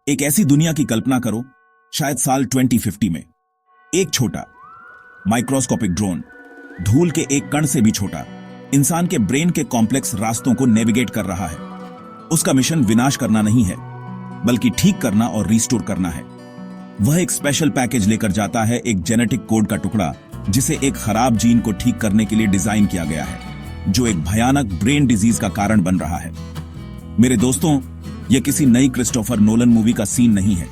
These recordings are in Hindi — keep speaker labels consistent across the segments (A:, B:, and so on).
A: एक ऐसी दुनिया की कल्पना करो, शायद साल 2050 में। एक छोटा माइक्रोस्कोपिक ड्रोन, धूल के एक कण से भी छोटा, इंसान के ब्रेन के कॉम्प्लेक्स रास्तों को नेविगेट कर रहा है। उसका मिशन विनाश करना नहीं है, बल्कि ठीक करना और रिस्टोर करना है। वह एक स्पेशल पैकेज लेकर जाता है, एक जेनेटिक कोड का टुकड़ा, जिसे एक खराब जीन को ठीक करने के लिए डिजाइन किया गया है, जो एक भयानक ब्रेन डिजीज का कारण बन रहा है। मेरे दोस्तों, यह किसी नई क्रिस्टोफर नोलन मूवी का सीन नहीं है।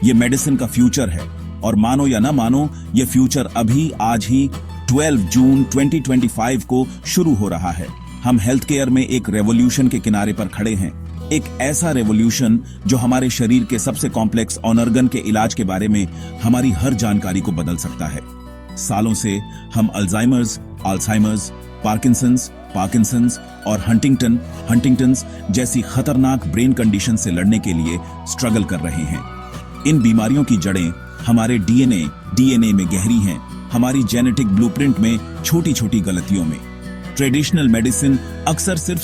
A: यह मेडिसिन का फ्यूचर है, और मानो या ना मानो, यह फ्यूचर अभी आज ही 12 जून 2025 को शुरू हो रहा है। हम हेल्थ केयर में एक रेवोल्यूशन के किनारे पर खड़े हैं, एक ऐसा रेवोल्यूशन जो हमारे शरीर के सबसे कॉम्प्लेक्स ऑर्गन के इलाज के बारे में हमारी हर जानकारी को बदल सकता है। सालों से हम अल्जाइमर्स, अल्जाइमर्स, पार्किंसंस और हंटिंगटन्स जैसी खतरनाक ब्रेन कंडीशन से लड़ने के लिए स्ट्रगल कर रहे हैं। इन बीमारियों की जड़ें हमारे डीएनए में गहरी हैं, हमारी जेनेटिक ब्लूप्रिंट में, छोटी छोटी गलतियों में। ट्रेडिशनल मेडिसिन अक्सर सिर्फ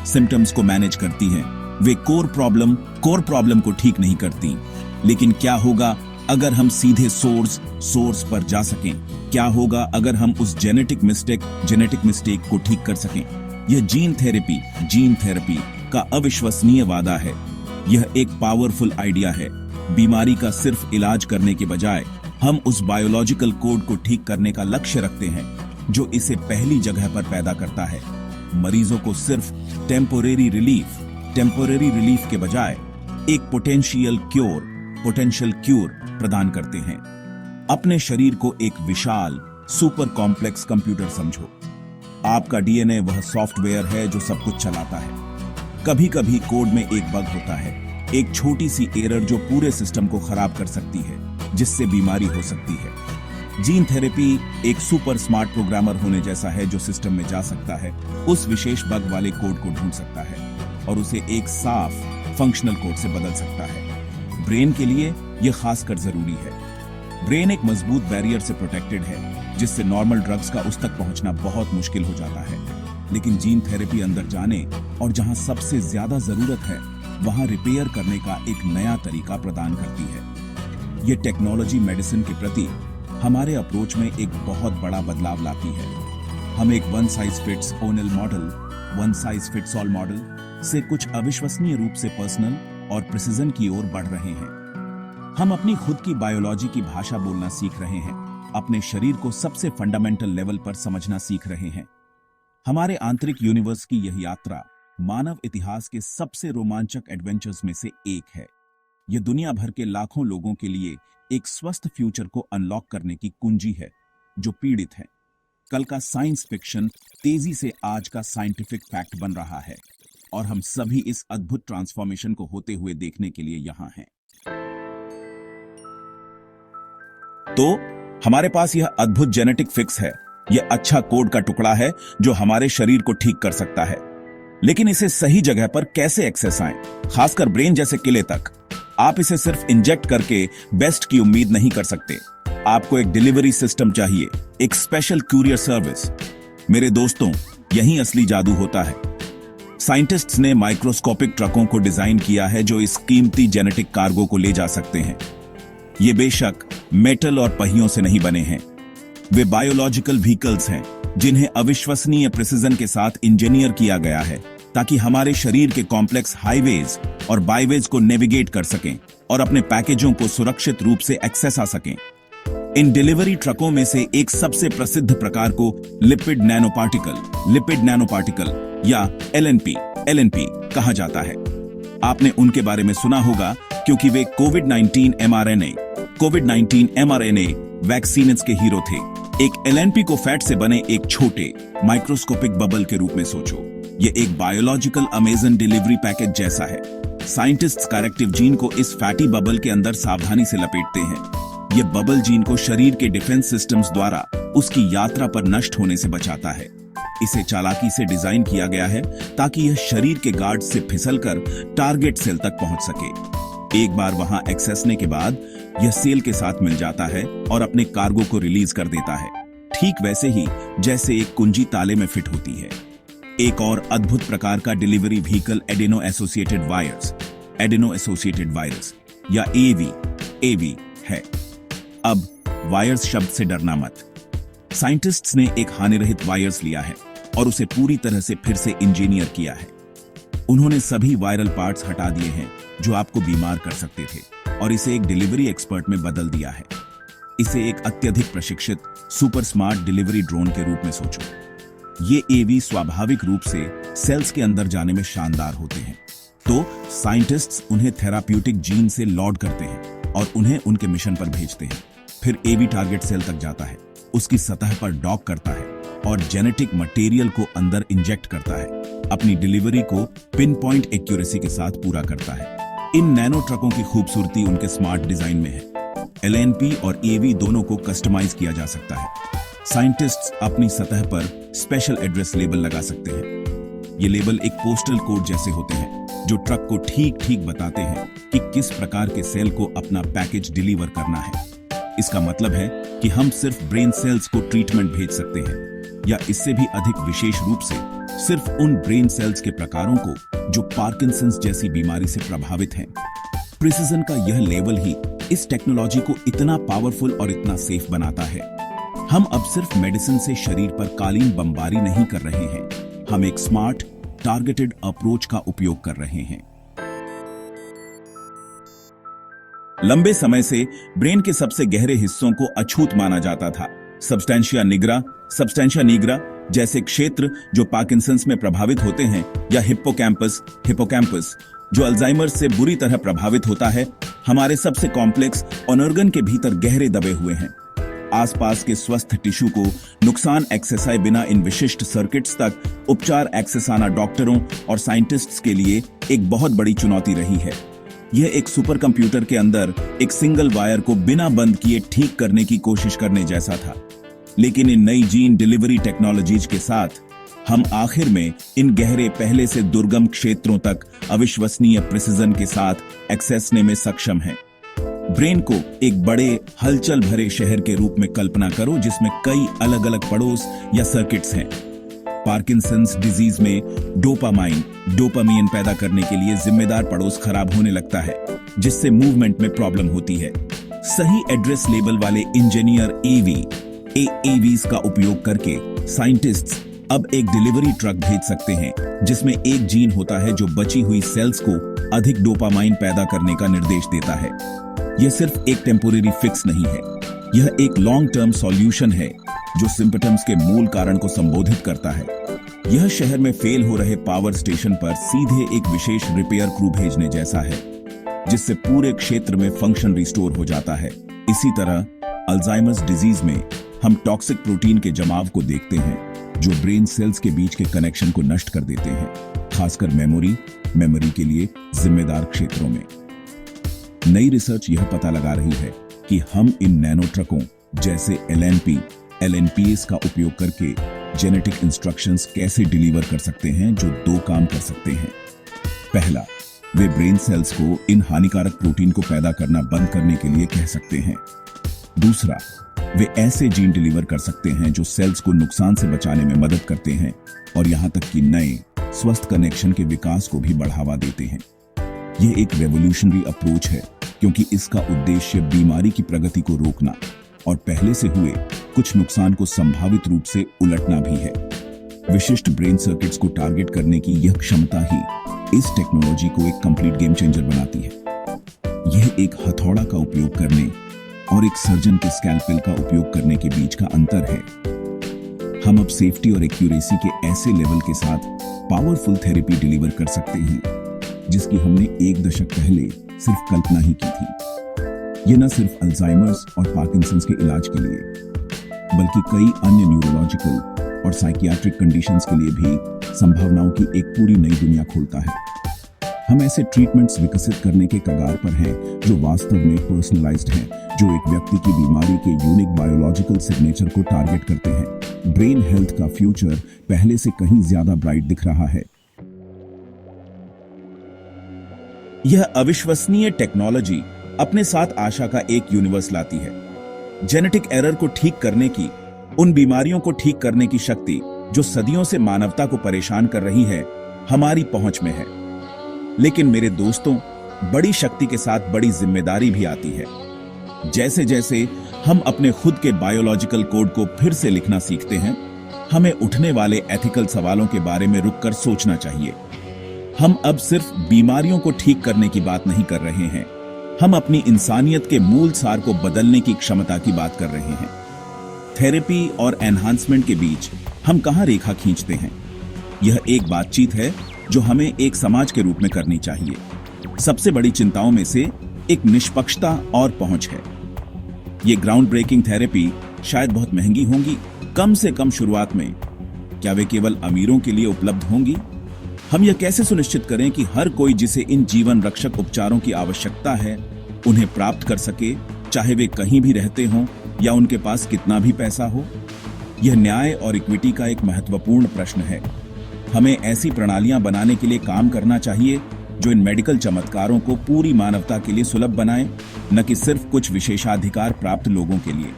A: सिम्टम्स को मैनेज करती हैं, वे कोर प्रॉब्लम को ठीक नहीं करती। लेकिन क्या होगा अगर हम सीधे सोर्स पर जा सकें? क्या होगा अगर हम उस जेनेटिक मिस्टेक को ठीक कर सकें? यह जीन थेरेपी का अविश्वसनीय वादा है। यह एक पावरफुल आइडिया है। बीमारी का सिर्फ इलाज करने के बजाय हम उस बायोलॉजिकल कोड को ठीक करने का लक्ष्य रखते हैं, जो इसे पहली जगह पर पैदा करता है। मरीजों को सिर्फ टेम्पोरेरी रिलीफ के बजाय एक पोटेंशियल क्योर प्रदान करते हैं। अपने शरीर को एक विशाल सुपर कॉम्प्लेक्स कंप्यूटर समझो। आपका डीएनए वह सॉफ्टवेयर है जो सब कुछ चलाता है। कभी कभी कोड में एक बग होता है, एक छोटी सी एरर जो पूरे सिस्टम को खराब कर सकती है, जिससे बीमारी हो सकती है। जीन थेरेपी एक सुपर स्मार्ट प्रोग्रामर होने जैसा है, जो सिस्टम में जा सकता है, उस विशेष बग वाले कोड को ढूंढ सकता है और उसे एक साफ फंक्शनल कोड से बदल सकता है। ब्रेन के लिए यह खासकर जरूरी है। ब्रेन एक मजबूत बैरियर से प्रोटेक्टेड है, जिससे नॉर्मल ड्रग्स का उस तक पहुंचना बहुत मुश्किल हो जाता है। लेकिन जीन थेरेपी अंदर जाने और जहां सबसे ज्यादा जरूरत है, वहां रिपेयर करने का एक नया तरीका प्रदान करती है। यह टेक्नोलॉजी मेडिसिन के प्रति हमारे अप्रोच में एक बहुत बड़ा बदलाव लाती है। हम एक one size fits all model से कुछ अविश्वसनीय रूप से पर्सनल और प्रिसिजन की ओर बढ़ रहे हैं। हम अपनी खुद की बायोलॉजी की भाषा बोलना सीख रहे हैं, अपने शरीर को सबसे फंडामेंटल लेवल पर समझना सीख रहे हैं। हमारे आंतरिक यूनिवर्स की यह यात्रा मानव इतिहास के सबसे रोमांचक एडवेंचर्स में से एक है। यह दुनिया भर के लाखों लोगों के लिए एक स्वस्थ फ्यूचर को अनलॉक करने की कुंजी है, जो पीड़ित है। कल का साइंस फिक्शन तेजी से आज का साइंटिफिक फैक्ट बन रहा है, और हम सभी इस अद्भुत ट्रांसफॉर्मेशन को होते हुए देखने के लिए यहां हैं। तो हमारे पास यह अद्भुत जेनेटिक फिक्स है, यह अच्छा कोड का टुकड़ा है जो हमारे शरीर को ठीक कर सकता है। लेकिन इसे सही जगह पर कैसे एक्सेस आए, खासकर ब्रेन जैसे किले तक? आप इसे सिर्फ इंजेक्ट करके बेस्ट की उम्मीद नहीं कर सकते। आपको एक डिलीवरी सिस्टम चाहिए, एक स्पेशल कुरियर सर्विस। मेरे दोस्तों, यहीं असली जादू होता है। साइंटिस्ट्स ने माइक्रोस्कोपिक ट्रकों को डिजाइन किया है, जो इस कीमती जेनेटिक कार्गो को ले जा सकते हैं। ये बेशक मेटल और पहियों से नहीं बने हैं, वे बायोलॉजिकल व्हीकल्स हैं, जिन्हें अविश्वसनीय प्रिसिजन के साथ इंजीनियर किया गया है, ताकि हमारे शरीर के कॉम्प्लेक्स हाईवेज और बाईवेज को नेविगेट कर सकें और अपने पैकेजों को सुरक्षित रूप से एक्सेस आ सकें। इन डिलीवरी ट्रकों में से एक सबसे प्रसिद्ध प्रकार को लिपिड नैनो पार्टिकल या एलएनपी कहा जाता है। आपने उनके बारे में सुना होगा, क्योंकि वे कोविड-19 mRNA वैक्सीन्स के हीरो थे। एक एलएनपी को फैट से बने एक छोटे माइक्रोस्कोपिक बबल के रूप में सोचो। यह एक बायोलॉजिकल अमेजन डिलीवरी पैकेज जैसा है। साइंटिस्ट्स करेक्टिव जीन को इस फैटी बबल के अंदर सावधानी से लपेटते हैं। यह बबल जीन को शरीर के डिफेंस सिस्टम्स द्वारा उसकी यात्रा पर नष्ट होने से बचाता है। इसे चालाकी से डिजाइन किया गया है ताकि यह शरीर के गार्ड से फिसलकर टारगेट सेल तक पहुंच सके। एक बार वहां एक्सेसने के बाद यह सेल के साथ मिल जाता है और अपने कार्गो को रिलीज कर देता है, ठीक वैसे ही जैसे एक कुंजी ताले में फिट होती है। एक और अद्भुत प्रकार का delivery vehicle adeno associated virus या एवी एवी है। अब वायर्स शब्द से डरना मत। साइंटिस्ट्स ने एक हानिरहित वायर्स लिया है और उसे पूरी तरह से फिर से इंजीनियर किया है। उन्होंने सभी वायरल पार्ट्स हटा दिए हैं जो आपको बीमार कर सकते थे और इसे एक डिलीवरी एक्सपर्ट में बदल दिया है। इसे एक अत्यधिक प्रशिक्षित सुपर स्मार्ट डिलीवरी ड्रोन के रूप में सोचो। ये एवी स्वाभाविक रूप से सेल्स के अंदर जाने में शानदार होते हैं, तो साइंटिस्ट्स उन्हें थेराप्यूटिक जीन से लॉड करते हैं और उन्हें उनके मिशन पर भेजते हैं। फिर एवी टारगेट सेल तक जाता है, उसकी सतह पर डॉक करता है और जेनेटिक मटेरियल को अंदर इंजेक्ट करता है। अपनी डिलीवरी को पिन पॉइंट एक्यूरेसी के साथ पूरा करता है। इन नैनो ट्रकों की खूबसूरती उनके स्मार्ट डिजाइन में है। एलएनपी और एवी दोनों को कस्टमाइज किया जा सकता है। साइंटिस्ट्स अपनी सतह पर स्पेशल एड्रेस लेबल लगा सकते हैं। ये लेबल एक पोस्टल कोड जैसे होते हैं जो ट्रक को ठीक ठीक बताते हैं कि किस प्रकार के सेल को अपना पैकेज डिलीवर करना है। इसका मतलब है कि हम सिर्फ ब्रेन सेल्स को ट्रीटमेंट भेज सकते हैं या इससे भी अधिक विशेष रूप से सिर्फ उन ब्रेन सेल्स के प्रकारों को जो पार्किंसंस जैसी बीमारी से प्रभावित हैं। प्रिसिजन का यह लेवल ही इस टेक्नोलॉजी को इतना पावरफुल और इतना सेफ बनाता है। हम अब सिर्फ मेडिसिन से शरीर पर कालीन बमबारी नहीं कर रहे हैं, हम एक स्मार्ट टारगेटेड अप्रोच का उपयोग कर रहे हैं। लंबे समय से ब्रेन के सबसे गहरे हिस्सों को अछूत माना जाता था। सबस्टेंशिया निग्रा जैसे क्षेत्र जो पार्किंसंस में प्रभावित होते हैं, या हिप्पोकैम्पस जो अल्जाइमर से बुरी तरह प्रभावित होता है, हमारे सबसे कॉम्प्लेक्स ऑर्गन के भीतर गहरे दबे हुए हैं। आसपास के स्वस्थ टिश्यू को नुकसान एक्सेस आए बिना इन विशिष्ट सर्किट्स तक उपचार एक्सेस आना डॉक्टरों और साइंटिस्ट्स के लिए एक बहुत बड़ी चुनौती रही है। यह एक सुपर कंप्यूटर के अंदर एक सिंगल वायर को बिना बंद किए ठीक करने की कोशिश करने जैसा था। लेकिन इन नई जीन डिलीवरी टेक्नोलॉजीज के साथ हम आखिर में इन गहरे पहले से दुर्गम क्षेत्रों तक अविश्वसनीय प्रिसिजन के साथ एक्सेसने में सक्षम हैं। ब्रेन को एक बड़े हलचल भरे शहर के रूप में कल्पना करो जिसमें कई अलग अलग पड़ोस या सर्किट्स हैं। पार्किंसंस डिजीज में डोपामाइन पैदा करने के लिए जिम्मेदार पड़ोस खराब होने लगता है, जिससे मूवमेंट में प्रॉब्लम होती है। सही एड्रेस लेबल वाले इंजीनियर एवीज का उपयोग करके साइंटिस्ट्स अब एक डिलीवरी ट्रक भेज सकते हैं जिसमें एक जीन होता है जो बची हुई सेल्स को अधिक डोपामाइन पैदा करने का निर्देश देता है। यह सिर्फ एक टेम्पोरेरी फिक्स नहीं है, यह एक लॉन्ग टर्म सॉल्यूशन है जो सिम्पटम्स के मूल कारण को संबोधित करता है। यह शहर में फेल हो रहे पावर स्टेशन पर सीधे एक विशेष रिपेयर क्रू भेजने जैसा है, जिससे पूरे क्षेत्र में फंक्शन रिस्टोर हो जाता है। इसी तरह अल्जाइमर्स डिजीज में हम टॉक्सिक प्रोटीन के जमाव को देखते हैं जो ब्रेन सेल्स के बीच के कनेक्शन को नष्ट कर देते हैं, खासकर मेमोरी के लिए जिम्मेदार क्षेत्रों में। नई रिसर्च यह पता लगा रही है कि हम इन नैनो ट्रकों जैसे एलएनपीएस का उपयोग करके जेनेटिक इंस्ट्रक्शंस कैसे डिलीवर कर सकते हैं जो दो काम कर सकते हैं। पहला, वे ब्रेन सेल्स को इन हानिकारक प्रोटीन को पैदा करना बंद करने के लिए कह सकते हैं। दूसरा, वे ऐसे जीन डिलीवर कर सकते हैं जो सेल्स को नुकसान से बचाने में मदद करते हैं और यहां तक कि नए स्वस्थ कनेक्शन के विकास को भी बढ़ावा देते हैं। यह एक रेवोल्यूशनरी अप्रोच है क्योंकि इसका उद्देश्य बीमारी की प्रगति को रोकना और पहले से हुए कुछ नुकसान को संभावित रूप से उलटना भी है। विशिष्ट ब्रेन सर्किट्स को टारगेट करने की यह क्षमता ही इस टेक्नोलॉजी को एक कंप्लीट गेम चेंजर बनाती है। यह एक हथौड़ा का उपयोग करने और एक सर्जन के स्कैल्पेल का उपयोग करने के बीच का अंतर है। हम अब सेफ्टी और एक्यूरेसी के ऐसे लेवल के साथ पावरफुल थेरेपी डिलीवर कर सकते हैं जिसकी हमने एक दशक पहले सिर्फ कल्पना ही की थी। यह न सिर्फ अल्जाइमर्स और पार्किंसंस के इलाज के लिए बल्कि कई अन्य न्यूरोलॉजिकल और साइकियाट्रिक कंडीशंस के लिए भी संभावनाओं की एक पूरी नई दुनिया खोलता है। हम ऐसे ट्रीटमेंट्स विकसित करने के कगार पर हैं जो वास्तव में पर्सनलाइज्ड हैं, जो एक व्यक्ति की बीमारी के यूनिक बायोलॉजिकल सिग्नेचर को टारगेट करते हैं। ब्रेन हेल्थ का फ्यूचर पहले से कहीं ज्यादा ब्राइट दिख रहा है। यह अविश्वसनीय टेक्नोलॉजी अपने साथ आशा का एक यूनिवर्स लाती है। जेनेटिक एरर को ठीक करने की, उन बीमारियों को ठीक करने की शक्ति जो सदियों से मानवता को परेशान कर रही है, हमारी पहुंच में है। लेकिन मेरे दोस्तों, बड़ी शक्ति के साथ बड़ी जिम्मेदारी भी आती है। जैसे जैसे हम अपने खुद के बायोलॉजिकल कोड को फिर से लिखना सीखते हैं, हमें उठने वाले एथिकल सवालों के बारे में रुककर सोचना चाहिए। हम अब सिर्फ बीमारियों को ठीक करने की बात नहीं कर रहे हैं, हम अपनी इंसानियत के मूल सार को बदलने की क्षमता की बात कर रहे हैं। थेरेपी और एनहांसमेंट के बीच हम कहां रेखा खींचते हैं? यह एक बातचीत है जो हमें एक समाज के रूप में करनी चाहिए। सबसे बड़ी चिंताओं में से एक निष्पक्षता और पहुंच है। ये ग्राउंड ब्रेकिंग थेरेपी शायद बहुत महंगी होंगी, कम से कम शुरुआत में। क्या वे केवल अमीरों के लिए उपलब्ध होंगी? हम यह कैसे सुनिश्चित करें कि हर कोई जिसे इन जीवन रक्षक उपचारों की आवश्यकता है उन्हें प्राप्त कर सके, चाहे वे कहीं भी रहते हों या उनके पास कितना भी पैसा हो? यह न्याय और इक्विटी का एक महत्वपूर्ण प्रश्न है। हमें ऐसी प्रणालियां बनाने के लिए काम करना चाहिए जो इन मेडिकल चमत्कारों को पूरी मानवता के लिए सुलभ बनाए, न कि सिर्फ कुछ विशेषाधिकार प्राप्त लोगों के लिए।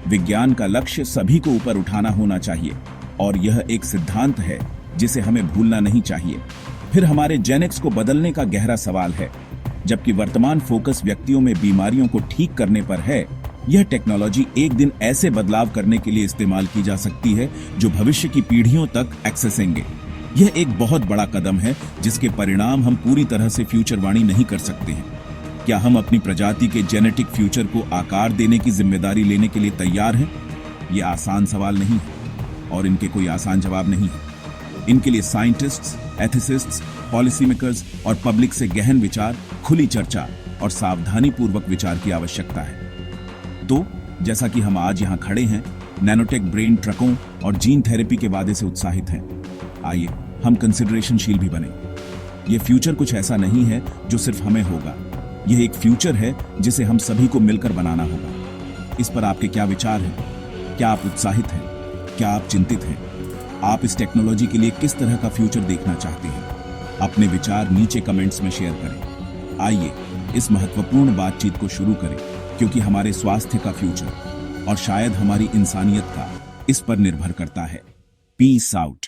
A: विज्ञान का लक्ष्य सभी को ऊपर उठाना होना चाहिए और यह एक सिद्धांत है जिसे हमें भूलना नहीं चाहिए। फिर हमारे जेनेटिक्स को बदलने का गहरा सवाल है। जबकि वर्तमान फोकस व्यक्तियों में बीमारियों को ठीक करने पर है, यह टेक्नोलॉजी एक दिन ऐसे बदलाव करने के लिए इस्तेमाल की जा सकती है जो भविष्य की पीढ़ियों तक एक्सेसेंगे। यह एक बहुत बड़ा कदम है जिसके परिणाम हम पूरी तरह से फ्यूचरवाणी नहीं कर सकते हैं। क्या हम अपनी प्रजाति के जेनेटिक फ्यूचर को आकार देने की जिम्मेदारी लेने के लिए तैयार हैं? यह आसान सवाल नहीं है और इनके कोई आसान जवाब नहीं है। इनके लिए साइंटिस्ट्स, एथिसिस्ट्स, पॉलिसी मेकर्स और पब्लिक से गहन विचार, खुली चर्चा और सावधानी पूर्वक विचार की आवश्यकता है। तो जैसा कि हम आज यहाँ खड़े हैं, नैनोटेक ब्रेन ट्रकों और जीन थेरेपी के वादे से उत्साहित हैं। आइए हम कंसिडरेशनशील भी बने। यह फ्यूचर कुछ ऐसा नहीं है जो सिर्फ हमें होगा। यह एक फ्यूचर है जिसे हम सभी को मिलकर बनाना होगा। इस पर आपके क्या विचार हैं? क्या आप उत्साहित हैं? क्या आप चिंतित हैं? आप इस टेक्नोलॉजी के लिए किस तरह का फ्यूचर देखना चाहते हैं? अपने विचार नीचे कमेंट्स में शेयर करें। आइए इस महत्वपूर्ण बातचीत को शुरू करें, क्योंकि हमारे स्वास्थ्य का फ्यूचर और शायद हमारी इंसानियत का इस पर निर्भर करता है। Peace out.